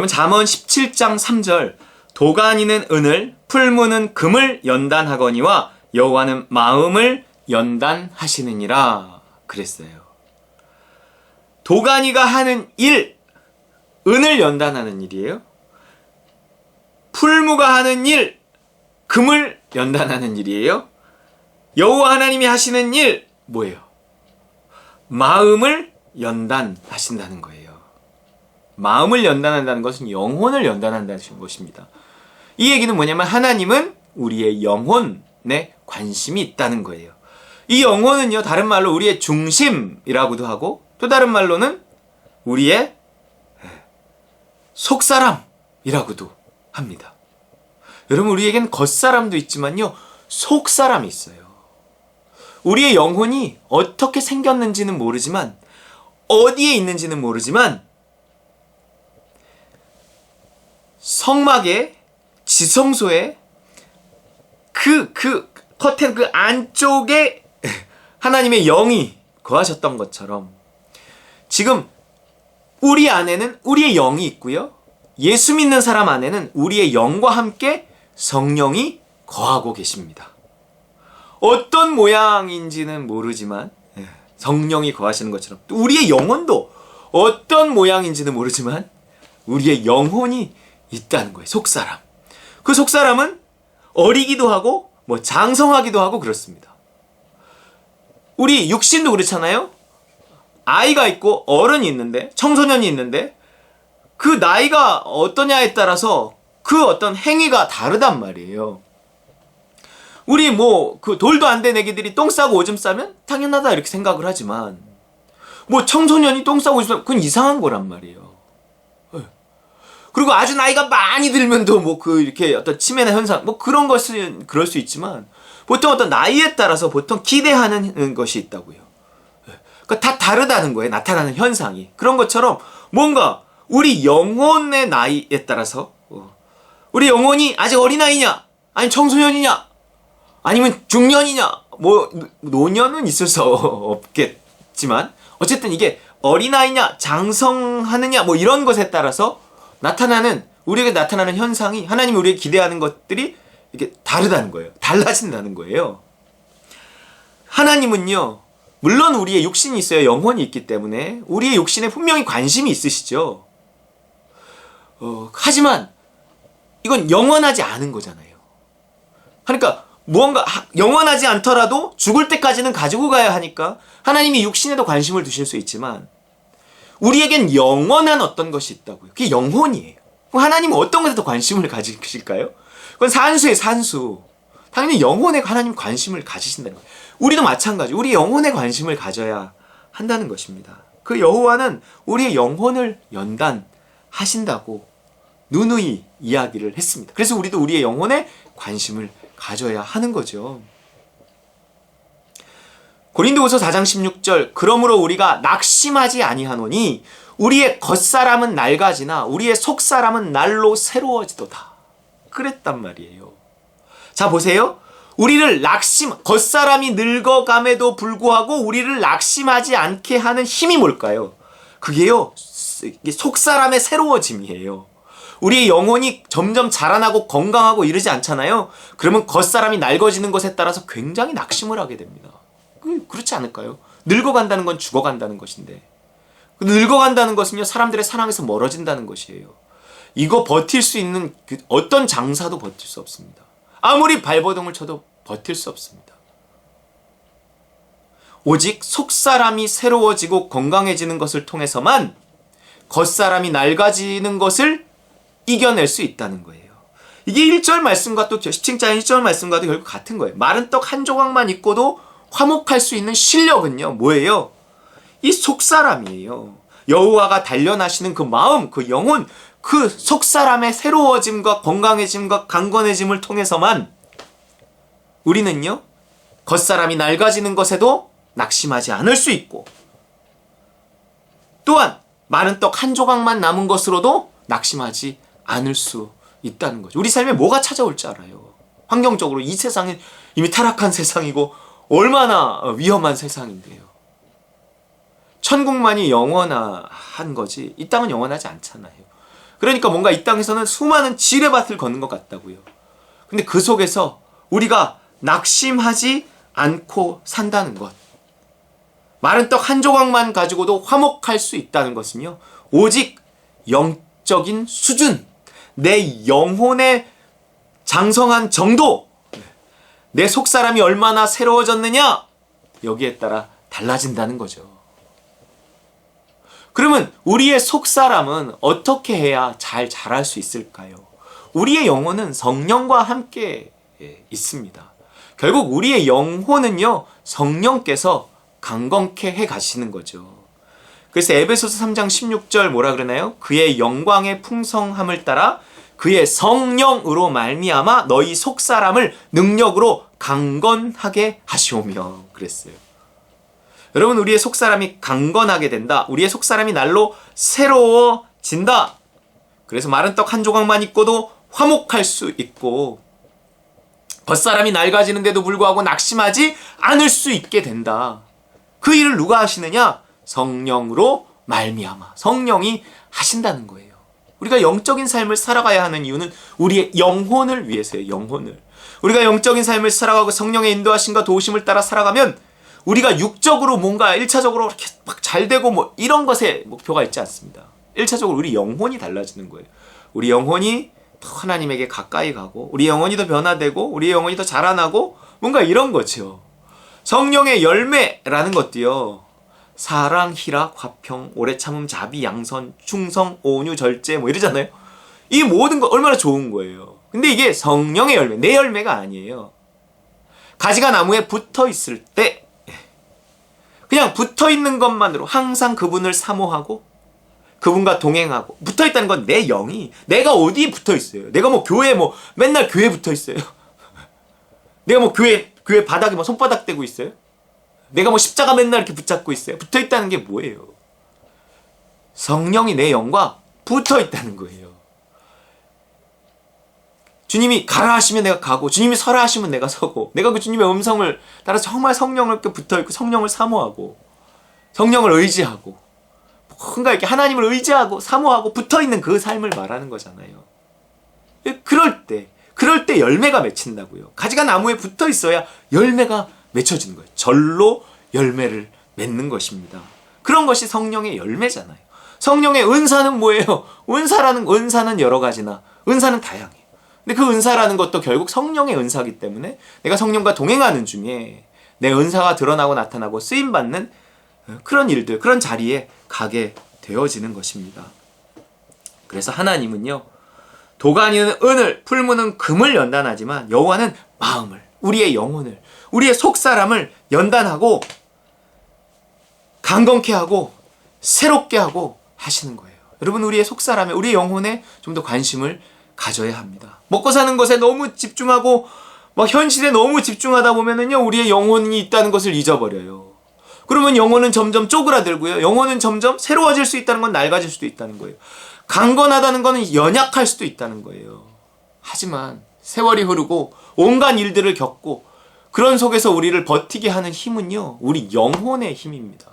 여러분 잠언 17장 3절 도가니는 은을 풀무는 금을 연단하거니와 여호와는 마음을 연단하시느니라 그랬어요. 도가니가 하는 일, 은을 연단하는 일이에요. 풀무가 하는 일, 금을 연단하는 일이에요. 여호와 하나님이 하시는 일 뭐예요? 마음을 연단하신다는 거예요. 마음을 연단한다는 것은 영혼을 연단한다는 것입니다. 이 얘기는 뭐냐면 하나님은 우리의 영혼에 관심이 있다는 거예요. 이 영혼은요, 다른 말로 우리의 중심이라고도 하고 또 다른 말로는 우리의 속사람이라고도 합니다. 여러분, 우리에겐 겉사람도 있지만요, 속사람이 있어요. 우리의 영혼이 어떻게 생겼는지는 모르지만, 어디에 있는지는 모르지만, 성막에, 지성소에, 그 커튼 그 안쪽에 하나님의 영이 거하셨던 것처럼, 지금 우리 안에는 우리의 영이 있고요, 예수 믿는 사람 안에는 우리의 영과 함께 성령이 거하고 계십니다. 어떤 모양인지는 모르지만 성령이 거하시는 것처럼 또 우리의 영혼도 어떤 모양인지는 모르지만 우리의 영혼이 있다는 거예요. 속사람. 그 속사람은 어리기도 하고 장성하기도 하고 그렇습니다. 우리 육신도 그렇잖아요. 아이가 있고 어른이 있는데, 청소년이 있는데 그 나이가 어떠냐에 따라서 그 어떤 행위가 다르단 말이에요. 우리 그 돌도 안 된 애기들이 똥 싸고 오줌 싸면 당연하다 이렇게 생각을 하지만, 청소년이 똥 싸고 오줌 싸면 그건 이상한 거란 말이에요. 그리고 아주 나이가 많이 들면도 이렇게 어떤 치매나 현상 그런 것은 그럴 수 있지만, 보통 어떤 나이에 따라서 보통 기대하는 것이 있다고요. 그러니까 다 다르다는 거예요. 나타나는 현상이. 그런 것처럼 뭔가 우리 영혼의 나이에 따라서 우리 영혼이 아직 어린아이냐, 아니 청소년이냐, 아니면 중년이냐, 노년은 있을 수 없겠지만 어쨌든 이게 어린아이냐, 장성하느냐 이런 것에 따라서 우리에게 나타나는 현상이, 하나님이 우리에게 기대하는 것들이 이게 다르다는 거예요. 달라진다는 거예요. 하나님은요, 물론 우리의 육신이 있어야 영혼이 있기 때문에 우리의 육신에 분명히 관심이 있으시죠. 하지만 이건 영원하지 않은 거잖아요. 그러니까 무언가 영원하지 않더라도 죽을 때까지는 가지고 가야 하니까 하나님이 육신에도 관심을 두실 수 있지만 우리에겐 영원한 어떤 것이 있다고요. 그게 영혼이에요. 그럼 하나님은 어떤 것에 더 관심을 가지실까요? 그건 산수예요, 산수. 당연히 영혼에 하나님 관심을 가지신다는 거예요. 우리도 마찬가지. 우리 영혼에 관심을 가져야 한다는 것입니다. 그 여호와는 우리의 영혼을 연단하신다고 누누이 이야기를 했습니다. 그래서 우리도 우리의 영혼에 관심을 가져야 하는 거죠. 고린도후서 4장 16절 그러므로 우리가 낙심하지 아니하노니 우리의 겉사람은 낡아지나 우리의 속사람은 날로 새로워지도다. 그랬단 말이에요. 자 보세요. 우리를 겉사람이 늙어감에도 불구하고 우리를 낙심하지 않게 하는 힘이 뭘까요? 그게요, 속사람의 새로워짐이에요. 우리의 영혼이 점점 자라나고 건강하고 이러지 않잖아요. 그러면 겉사람이 낡아지는 것에 따라서 굉장히 낙심을 하게 됩니다. 그렇지 않을까요? 늙어간다는 건 죽어간다는 것인데, 늙어간다는 것은요, 사람들의 사랑에서 멀어진다는 것이에요. 이거 버틸 수 있는 어떤 장사도 버틸 수 없습니다. 아무리 발버둥을 쳐도 버틸 수 없습니다. 오직 속사람이 새로워지고 건강해지는 것을 통해서만 겉사람이 낡아지는 것을 이겨낼 수 있다는 거예요. 이게 1절 말씀과 또 17장 1절 말씀과도 결국 같은 거예요. 마른 떡 한 조각만 있고도 화목할 수 있는 실력은요, 뭐예요? 이 속사람이에요. 여호와가 단련하시는 그 마음, 그 영혼, 그 속사람의 새로워짐과 건강해짐과 강건해짐을 통해서만 우리는요, 겉사람이 낡아지는 것에도 낙심하지 않을 수 있고, 또한 마른 떡 한 조각만 남은 것으로도 낙심하지 않을 수 있다는 거죠. 우리 삶에 뭐가 찾아올지 알아요. 환경적으로 이 세상은 이미 타락한 세상이고 얼마나 위험한 세상인데요. 천국만이 영원한 거지 이 땅은 영원하지 않잖아요. 그러니까 뭔가 이 땅에서는 수많은 지뢰밭을 걷는 것 같다고요. 근데 그 속에서 우리가 낙심하지 않고 산다는 것. 마른 떡 한 조각만 가지고도 화목할 수 있다는 것은요, 오직 영적인 수준, 내 영혼의 장성한 정도, 내 속사람이 얼마나 새로워졌느냐, 여기에 따라 달라진다는 거죠. 그러면 우리의 속사람은 어떻게 해야 잘 자랄 수 있을까요? 우리의 영혼은 성령과 함께 있습니다. 결국 우리의 영혼은요, 성령께서 강건케 해 가시는 거죠. 그래서 에베소서 3장 16절 뭐라 그러나요? 그의 영광의 풍성함을 따라 그의 성령으로 말미암아 너희 속사람을 능력으로 강건하게 하시오며 그랬어요. 여러분, 우리의 속사람이 강건하게 된다. 우리의 속사람이 날로 새로워진다. 그래서 마른 떡 한 조각만 있고도 화목할 수 있고, 겉사람이 낡아지는데도 불구하고 낙심하지 않을 수 있게 된다. 그 일을 누가 하시느냐? 성령으로 말미암아. 성령이 하신다는 거예요. 우리가 영적인 삶을 살아가야 하는 이유는 우리의 영혼을 위해서예요. 영혼을. 우리가 영적인 삶을 살아가고 성령의 인도하심과 도우심을 따라 살아가면 우리가 육적으로 뭔가 1차적으로 이렇게 막 잘 되고 뭐 이런 것에 목표가 있지 않습니다. 1차적으로 우리 영혼이 달라지는 거예요. 우리 영혼이 더 하나님에게 가까이 가고, 우리 영혼이 더 변화되고, 우리 영혼이 더 자라나고, 뭔가 이런 거죠. 성령의 열매라는 것도요, 사랑, 희락, 화평, 오래 참음, 자비, 양선, 충성, 온유, 절제 뭐 이러잖아요. 이 모든 거 얼마나 좋은 거예요. 근데 이게 성령의 열매, 내 열매가 아니에요. 가지가 나무에 붙어 있을 때 그냥 붙어 있는 것만으로 항상 그분을 사모하고 그분과 동행하고, 붙어 있다는 건 내 영이, 내가 어디에 붙어 있어요? 내가 뭐 교회 뭐 맨날 교회 붙어 있어요? 내가 뭐 교회 바닥에 뭐 손바닥 대고 있어요? 내가 뭐 십자가 맨날 이렇게 붙잡고 있어요? 붙어 있다는 게 뭐예요? 성령이 내 영과 붙어 있다는 거예요. 주님이 가라 하시면 내가 가고, 주님이 서라 하시면 내가 서고, 내가 그 주님의 음성을 따라 정말 성령을 이렇게 붙어 있고, 성령을 사모하고, 성령을 의지하고, 뭔가 이렇게 하나님을 의지하고 사모하고 붙어 있는 그 삶을 말하는 거잖아요. 그럴 때 열매가 맺힌다고요. 가지가 나무에 붙어 있어야 열매가 맺혀지는 거예요. 절로 열매를 맺는 것입니다. 그런 것이 성령의 열매잖아요. 성령의 은사는 뭐예요? 은사는 여러 가지나 은사는 다양해요. 근데 그 은사라는 것도 결국 성령의 은사이기 때문에 내가 성령과 동행하는 중에 내 은사가 드러나고 나타나고 쓰임받는 그런 일들, 그런 자리에 가게 되어지는 것입니다. 그래서 하나님은요, 도가니는 은을, 풀무는 금을 연단하지만 여호와는 마음을, 우리의 영혼을, 우리의 속사람을 연단하고 강건케 하고 새롭게 하고 하시는 거예요. 여러분, 우리의 속사람에, 우리의 영혼에 좀 더 관심을 가져야 합니다. 먹고 사는 것에 너무 집중하고 막 현실에 너무 집중하다 보면은요, 우리의 영혼이 있다는 것을 잊어버려요. 그러면 영혼은 점점 쪼그라들고요, 영혼은 점점 새로워질 수 있다는 건 낡아질 수도 있다는 거예요. 강건하다는 것은 연약할 수도 있다는 거예요. 하지만 세월이 흐르고 온갖 일들을 겪고 그런 속에서 우리를 버티게 하는 힘은요, 우리 영혼의 힘입니다.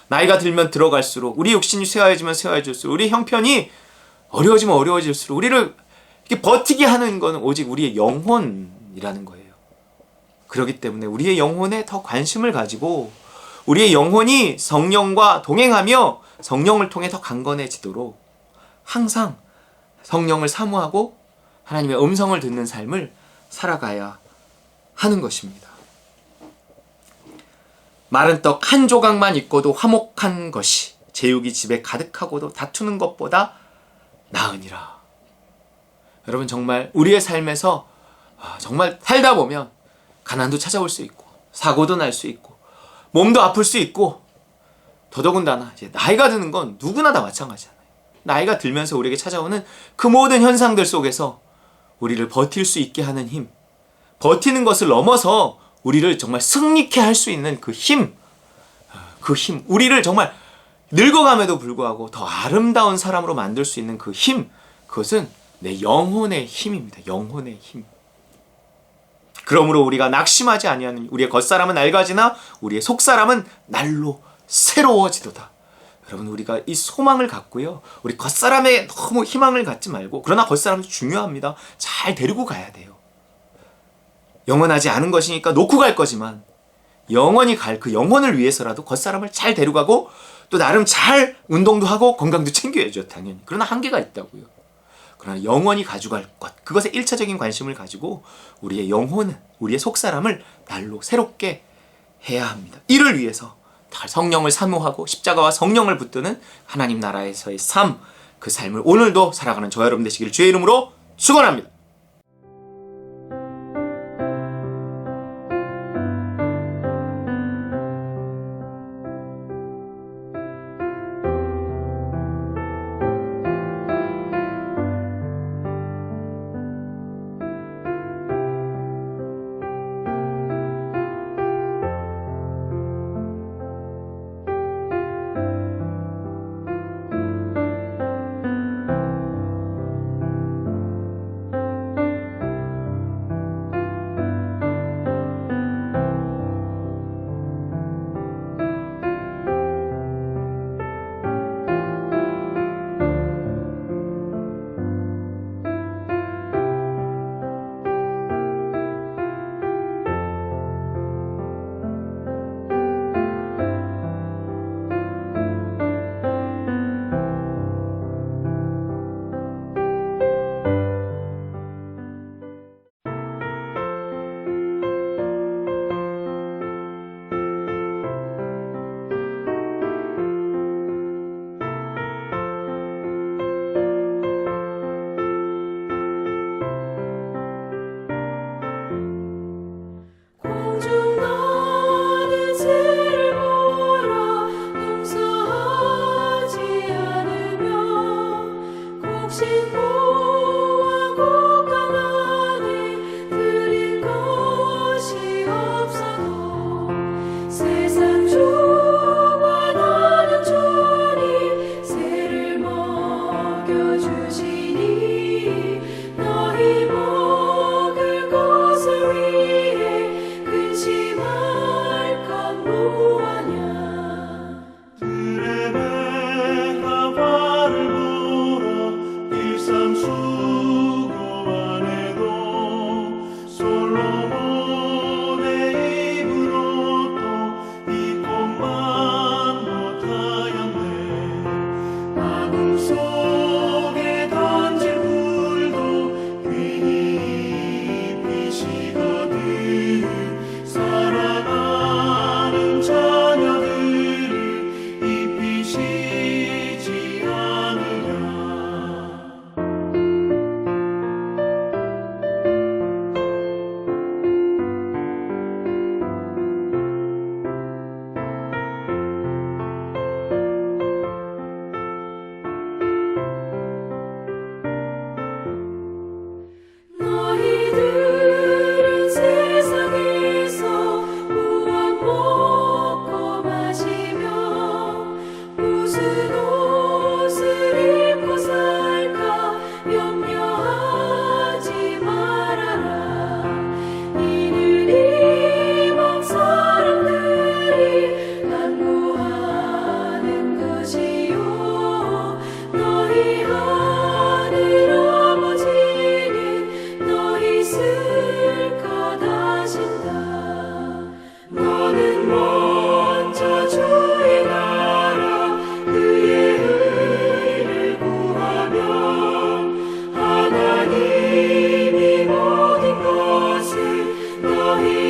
나이가 들면 들어갈수록, 우리 육신이 쇠하여지면 쇠하여질수록, 우리 형편이 어려워지면 어려워질수록 우리를 이렇게 버티게 하는 것은 오직 우리의 영혼이라는 거예요. 그렇기 때문에 우리의 영혼에 더 관심을 가지고 우리의 영혼이 성령과 동행하며 성령을 통해 더 강건해지도록 항상 성령을 사모하고 하나님의 음성을 듣는 삶을 살아가야 하는 것입니다. 마른 떡 한 조각만 있고도 화목한 것이 제육이 집에 가득하고도 다투는 것보다 나으니라. 여러분, 정말 우리의 삶에서 정말 살다 보면 가난도 찾아올 수 있고, 사고도 날 수 있고, 몸도 아플 수 있고, 더더군다나 이제 나이가 드는 건 누구나 다 마찬가지잖아요. 나이가 들면서 우리에게 찾아오는 그 모든 현상들 속에서 우리를 버틸 수 있게 하는 힘, 버티는 것을 넘어서 우리를 정말 승리케 할 수 있는 그 힘, 우리를 정말 늙어감에도 불구하고 더 아름다운 사람으로 만들 수 있는 그 힘, 그것은 내 영혼의 힘입니다. 영혼의 힘. 그러므로 우리가 낙심하지 아니하는, 우리의 겉사람은 낡아지나 우리의 속사람은 날로 새로워지도다. 여러분, 우리가 이 소망을 갖고요, 우리 겉사람에 너무 희망을 갖지 말고, 그러나 겉사람도 중요합니다. 잘 데리고 가야 돼요. 영원하지 않은 것이니까 놓고 갈 거지만 영원히 갈 그 영혼을 위해서라도 겉사람을 잘 데려가고, 또 나름 잘 운동도 하고 건강도 챙겨야죠, 당연히. 그러나 한계가 있다고요. 그러나 영원히 가져갈 것, 그것에 1차적인 관심을 가지고 우리의 영혼은, 우리의 속사람을 날로 새롭게 해야 합니다. 이를 위해서 성령을 사모하고 십자가와 성령을 붙드는 하나님 나라에서의 삶, 그 삶을 오늘도 살아가는 저와 여러분 되시기를 주의 이름으로 축원합니다.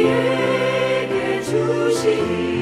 너희에게 주시니